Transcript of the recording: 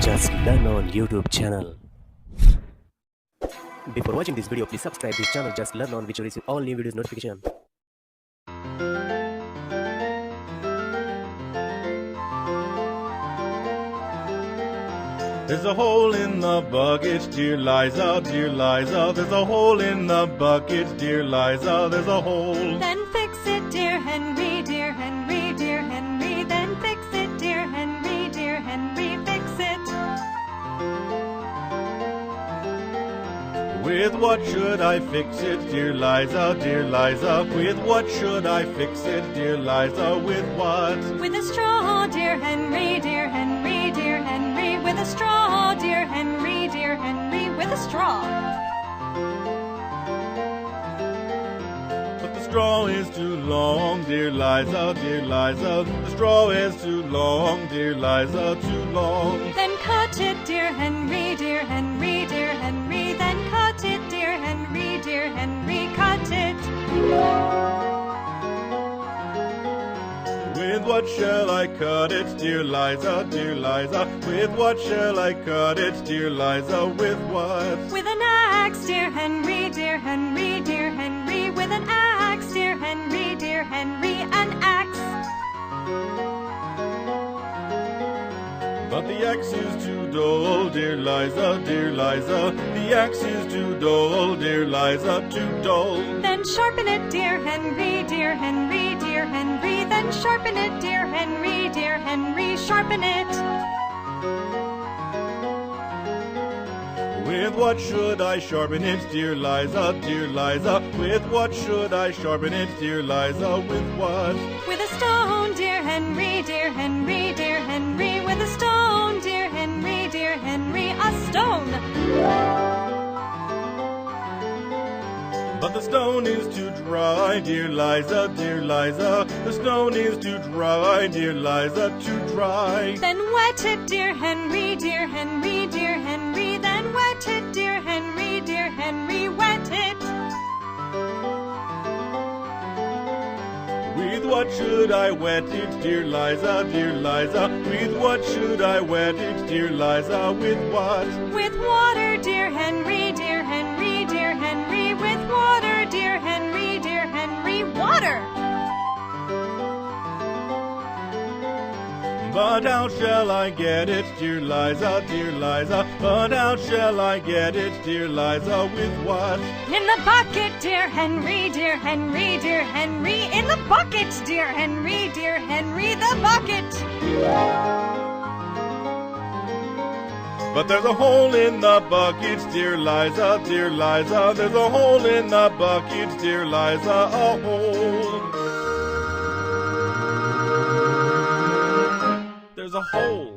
Just Learn on YouTube channel. Before watching this video, please subscribe this channel Just Learn on, which will receive all new videos notification. There's a hole in the bucket, dear Liza, dear Liza. There's a hole in the bucket, dear Liza. There's a hole. Then fix it, dear Henry, dear Henry, dear Henry. Then fix it, dear Henry, dear Henry. Fix it. With what should I fix it, dear Liza, dear Liza? With what should I fix it, dear Liza? With what? With a straw, dear Henry, dear Henry, dear Henry. With a straw, dear Henry, dear Henry. With a straw. But the straw is too long, dear Liza, dear Liza. The straw is too long, dear Liza, too long. Then cut it, dear Henry, dear Henry, dear Henry. Then cut it, dear Henry, dear Henry. Cut it. With what shall I cut it, dear Liza, dear Liza? With what shall I cut it, dear Liza? With what? With an axe, dear Henry, dear Henry, dear Henry. With an axe, dear Henry, dear Henry. An axe. But the axe is too dull, dear Liza, dear Liza. The axe is too dull, dear Liza, too dull. Then sharpen it, dear Henry, dear Henry, dear Henry. Then sharpen it, dear Henry, dear Henry. Sharpen it. With what should I sharpen it, dear Liza, dear Liza? With what should I sharpen it, dear Liza? With what? With a stone, dear Henry, dear Henry, dear Henry. With a stone, dear Henry, dear Henry. A stone. But the stone is too dry, dear Liza, dear Liza. The stone is too dry, dear Liza, too dry. Then wet it, dear Henry, dear Henry, dear Henry. Then wet it, dear Henry, dear Henry. Wet it. With what should I wet it, dear Liza, dear Liza? With what should I wet it, dear Liza? With what? With water, dear Henry, dear Henry, dear Henry. With water, dear Henry, dear Henry. Water. But how shall I get it, dear Liza, dear Liza? But how shall I get it, dear Liza? With what? In the bucket, dear Henry, dear Henry, dear Henry. In the bucket, dear Henry, dear Henry. The bucket. But there's a hole in the bucket, dear Liza, dear Liza. There's a hole in the bucket, dear Liza, a hole. There's a hole.